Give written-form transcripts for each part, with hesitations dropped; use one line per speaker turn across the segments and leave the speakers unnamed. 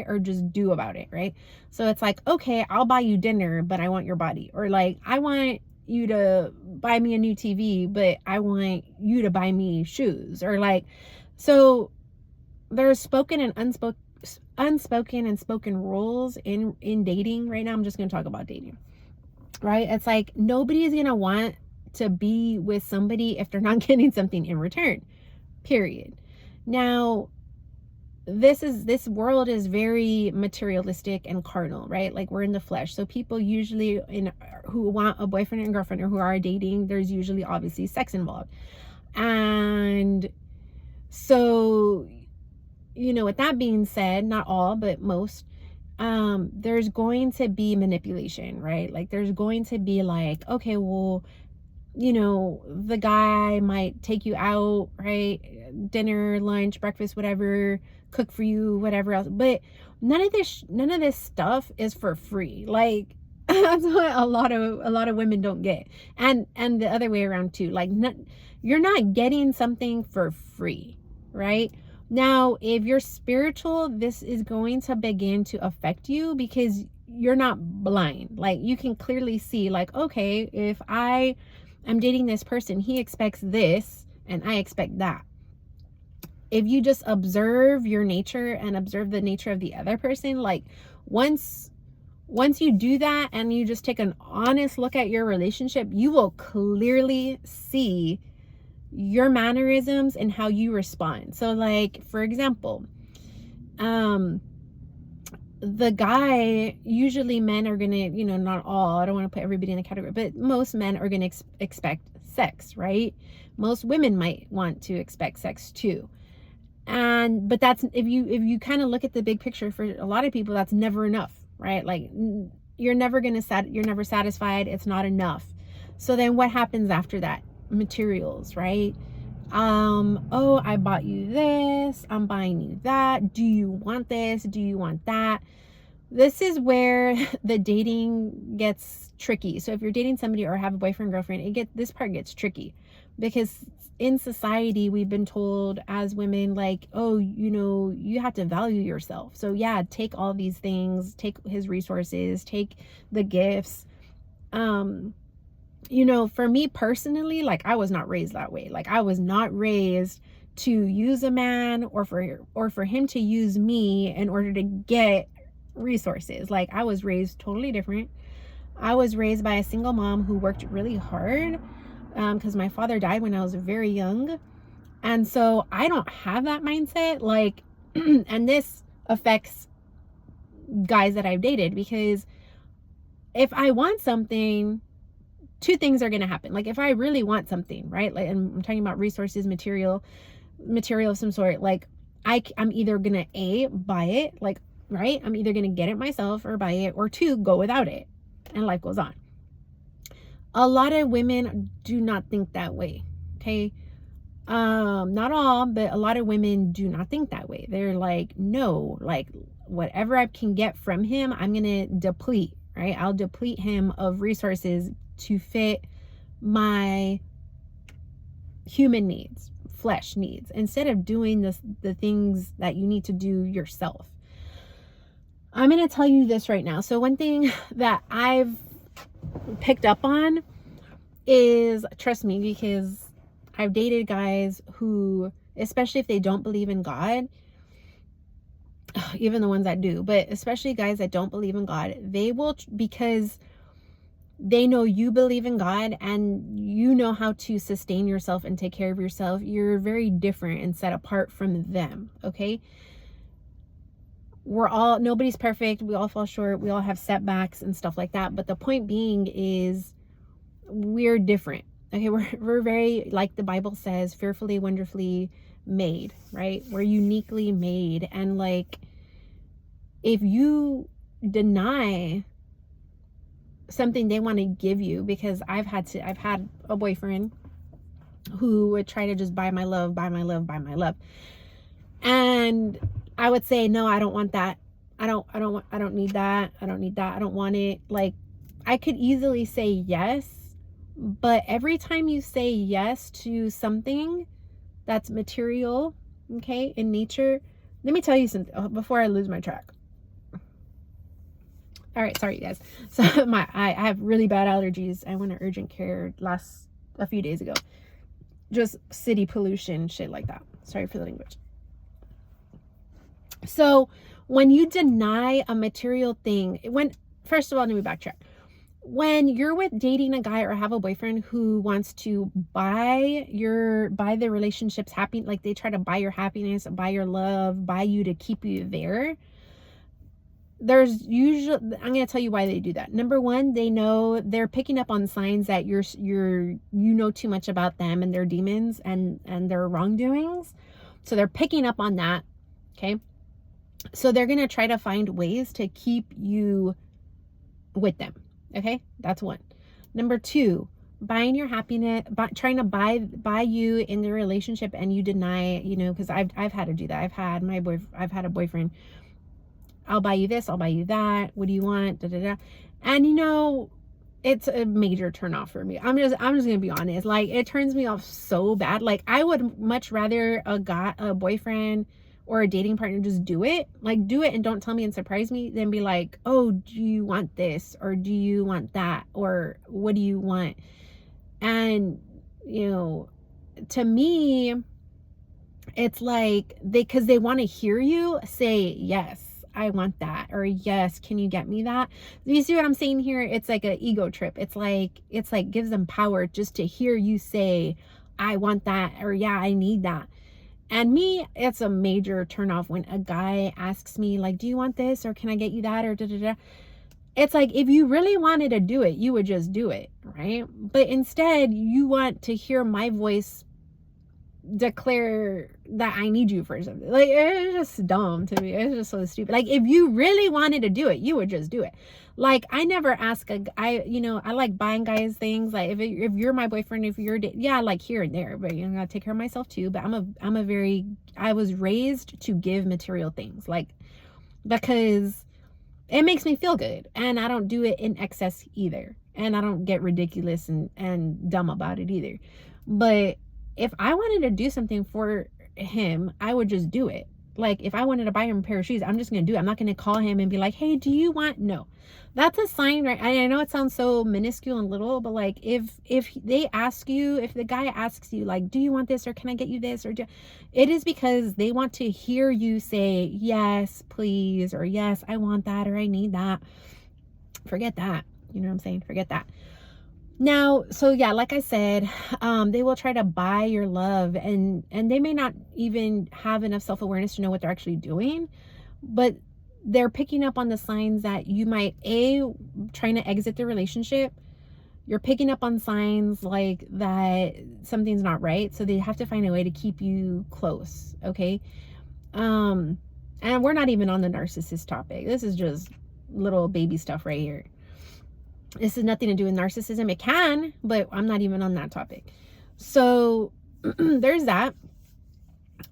or just do about it, right? So it's like, okay, I'll buy you dinner, but I want your body. Or like, I want you to buy me a new TV, but I want you to buy me shoes. Or like, so there's spoken and unspoken and spoken rules in dating right now. I'm just going to talk about dating, right? It's like nobody is going to want to be with somebody if they're not getting something in return, period. Now, this world is very materialistic and carnal, right? Like we're in the flesh. So people usually who want a boyfriend and girlfriend or who are dating, there's usually obviously sex involved. And so, you know, with that being said, not all, but most, there's going to be manipulation, right? Like there's going to be like, okay, well, you know, the guy might take you out, right? Dinner, lunch, breakfast, whatever, cook for you, whatever else. But none of this stuff is for free. Like that's what a lot of women don't get. And the other way around too. Like you're not getting something for free, right? Now, if you're spiritual, this is going to begin to affect you because you're not blind. Like you can clearly see like, okay, if I'm dating this person, he expects this and I expect that. If you just observe your nature and observe the nature of the other person, like once you do that and you just take an honest look at your relationship, you will clearly see your mannerisms and how you respond. So like, for example, the guy, usually men are gonna, you know, not all, I don't want to put everybody in a category, but most men are gonna expect sex, right? Most women might want to expect sex too. But that's, if you kind of look at the big picture, for a lot of people, that's never enough, right? Like you're never satisfied. It's not enough. So then what happens after that? Materials, right? Oh, I bought you this, I'm buying you that. Do you want this? Do you want that? This is where the dating gets tricky. So if you're dating somebody or have a boyfriend, girlfriend, this part gets tricky because in society we've been told as women, like, oh, you know, you have to value yourself. So yeah, take all these things, take his resources, take the gifts. You know, for me personally, like I was not raised that way. Like I was not raised to use a man or for him to use me in order to get resources. Like I was raised totally different. I was raised by a single mom who worked really hard because my father died when I was very young. And so I don't have that mindset. Like, and this affects guys that I've dated, because if I want something, two things are going to happen. Like if I really want something, right? Like, and I'm talking about resources, material of some sort. Like I'm either going to buy it, like, right? I'm either going to get it myself or buy it, or two, go without it. And life goes on. A lot of women do not think that way. Okay. Not all, but a lot of women do not think that way. They're like, no, like whatever I can get from him, I'm going to deplete, right? I'll deplete him of resources to fit my human needs, flesh needs, instead of doing the things that you need to do yourself. I'm going to tell you this right now. So one thing that I've picked up on is, trust me, because I've dated guys who, especially if they don't believe in God, even the ones that do, but especially guys that don't believe in God, they will, because they know you believe in God and you know how to sustain yourself and take care of yourself. You're very different and set apart from them. Okay. Nobody's perfect. We all fall short. We all have setbacks and stuff like that. But the point being is we're different. Okay. We're very, like the Bible says, fearfully, wonderfully made, right? We're uniquely made. And like, if you deny something they want to give you, because I've had a boyfriend who would try to just buy my love. And I would say, no, I don't want that. I don't need that. I don't need that. I don't want it. Like, I could easily say yes, but every time you say yes to something that's material, okay, in nature, let me tell you something before I lose my track. All right, sorry, you guys. So I have really bad allergies. I went to urgent care a few days ago. Just city pollution, shit like that. Sorry for the language. So when you deny a material thing, first of all, let me backtrack. When you're dating a guy or have a boyfriend who wants to buy the relationship's happy, like they try to buy your happiness, buy your love, buy you to keep you there, there's usually, I'm going to tell you why they do that. Number one, they know they're picking up on signs that you know too much about them and their demons and their wrongdoings. So they're picking up on that. Okay. So they're going to try to find ways to keep you with them. Okay. That's one. Number two, buying your happiness, trying to buy you in the relationship, and you deny, cause I've had to do that. I've had a boyfriend. I'll buy you this, I'll buy you that. What do you want? Da, da, da. And it's a major turnoff for me. I'm just gonna be honest. Like, it turns me off so bad. Like, I would much rather a boyfriend or a dating partner just do it. Like, do it and don't tell me and surprise me, than be like, oh, do you want this? Or do you want that? Or what do you want? And, to me, it's like because they want to hear you say, yes, I want that, or yes, can you get me that? You see what I'm saying here? It's like an ego trip. It's like gives them power just to hear you say, I want that, or yeah, I need that. And me, it's a major turnoff when a guy asks me, like, do you want this, or can I get you that, or da da da. It's like, if you really wanted to do it, you would just do it, right? But instead, you want to hear my voice declare that I need you for something. Like, it's just dumb to me. It's just so stupid. Like, if you really wanted to do it, you would just do it. Like, I never ask I like buying guys things. Like, if you're my boyfriend, if you're yeah, like here and there, but I gotta take care of myself too. But I was raised to give material things, like, because it makes me feel good, and I don't do it in excess either, and I don't get ridiculous and dumb about it either. But if I wanted to do something for him, I would just do it. Like, if I wanted to buy him a pair of shoes, I'm just going to do it. I'm not going to call him and be like, hey, do you want? No. That's a sign, right? I know it sounds so minuscule and little, but like, if they ask you, if the guy asks you, like, do you want this, or can I get you this, it is because they want to hear you say, yes, please, or yes, I want that, or I need that. Forget that. You know what I'm saying? Forget that. Now, so yeah, like I said, they will try to buy your love, and they may not even have enough self-awareness to know what they're actually doing, but they're picking up on the signs that you might trying to exit the relationship. You're picking up on signs like that something's not right, so they have to find a way to keep you close. Okay. And we're not even on the narcissist topic. This is just little baby stuff right here. This has nothing to do with narcissism. It can, but I'm not even on that topic. So there's that.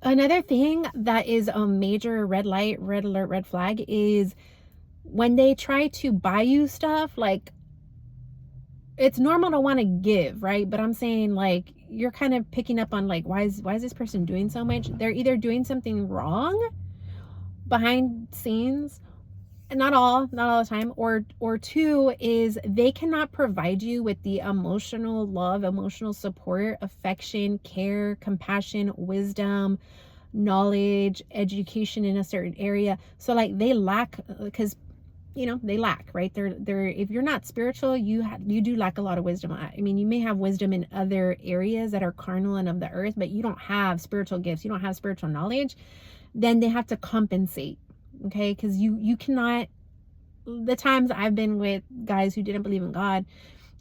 Another thing that is a major red light, red alert, red flag is when they try to buy you stuff. Like, it's normal to want to give, right? But I'm saying, like, you're kind of picking up on, like, why is this person doing so much? They're either doing something wrong behind scenes, not all the time, or two is they cannot provide you with the emotional love, emotional support, affection, care, compassion, wisdom, knowledge, education in a certain area. So like they lack, because they lack, right? They're if you're not spiritual, you do lack a lot of wisdom. I mean, you may have wisdom in other areas that are carnal and of the earth, but you don't have spiritual gifts, you don't have spiritual knowledge. Then they have to compensate. Okay, because you cannot. The times I've been with guys who didn't believe in God,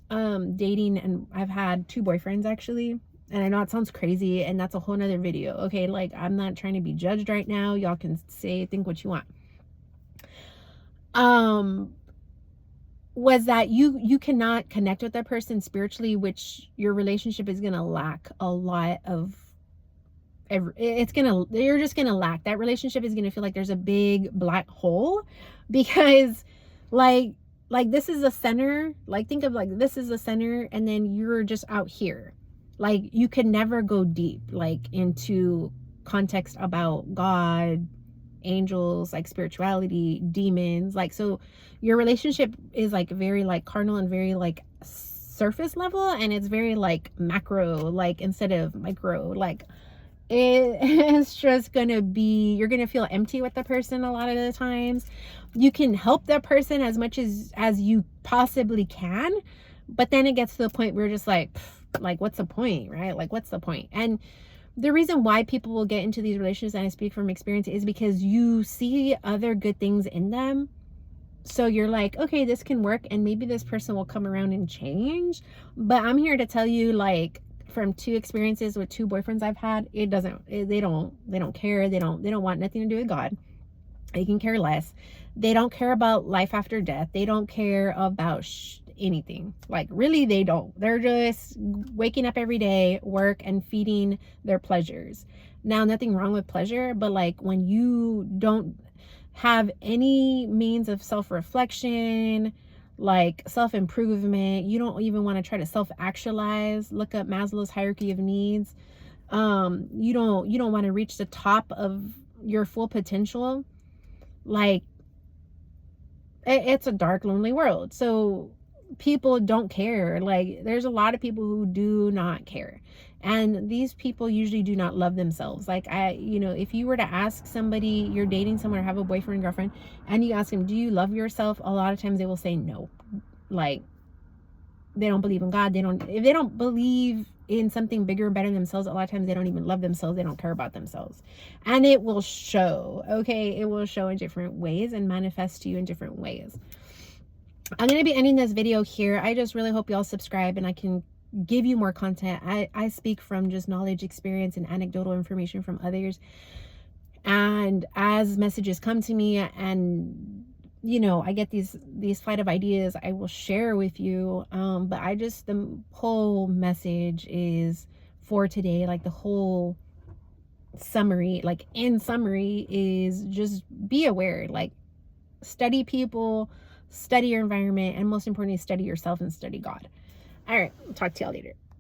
dating, and I've had 2 boyfriends actually, and I know it sounds crazy, and that's a whole nother video. Okay, like, I'm not trying to be judged right now. Y'all can think what you want. Was that you cannot connect with that person spiritually, which your relationship is gonna lack a lot of. You're just gonna lack. That relationship is gonna feel like there's a big black hole, because like this is the center. Like, think of, like, this is the center, and then you're just out here. Like, you can never go deep, like, into context about God, angels, like spirituality, demons. Like, so your relationship is like very like carnal and very like surface level, and it's very like macro, like instead of micro. Like, it's just gonna be, you're gonna feel empty with the person a lot of the times. You can help that person as much as you possibly can, but then it gets to the point where you're just like what's the point, right? Like, what's the point? And the reason why people will get into these relationships, and I speak from experience, is because you see other good things in them. So you're like, okay, this can work, and maybe this person will come around and change. But I'm here to tell you, like, from 2 experiences with 2 boyfriends I've had, they don't care. They don't want nothing to do with God. They can care less. They don't care about life after death. They don't care about anything. Like, really, they don't. They're just waking up every day, work, and feeding their pleasures. Now, nothing wrong with pleasure, but like when you don't have any means of self-reflection, like self-improvement, you don't even want to try to self-actualize. Look up Maslow's hierarchy of needs. You don't want to reach the top of your full potential. Like, it's a dark, lonely world. So people don't care. Like, there's a lot of people who do not care, and these people usually do not love themselves. Like, if you were to ask somebody, you're dating someone or have a boyfriend, girlfriend, and you ask them, do you love yourself? A lot of times they will say no. Like, they don't believe in God. If they don't believe in something bigger and better than themselves, a lot of times they don't even love themselves. They don't care about themselves, and it will show. Okay, it will show in different ways and manifest to you in different ways. I'm going to be ending this video here. I just really hope y'all subscribe and I can give you more content. I speak from just knowledge, experience, and anecdotal information from others. And as messages come to me and, I get these flight of ideas, I will share with you. But the whole message is for today, like the whole summary, like in summary, is just be aware, like study people, study your environment, and most importantly, study yourself and study God. All right, I'll talk to y'all later.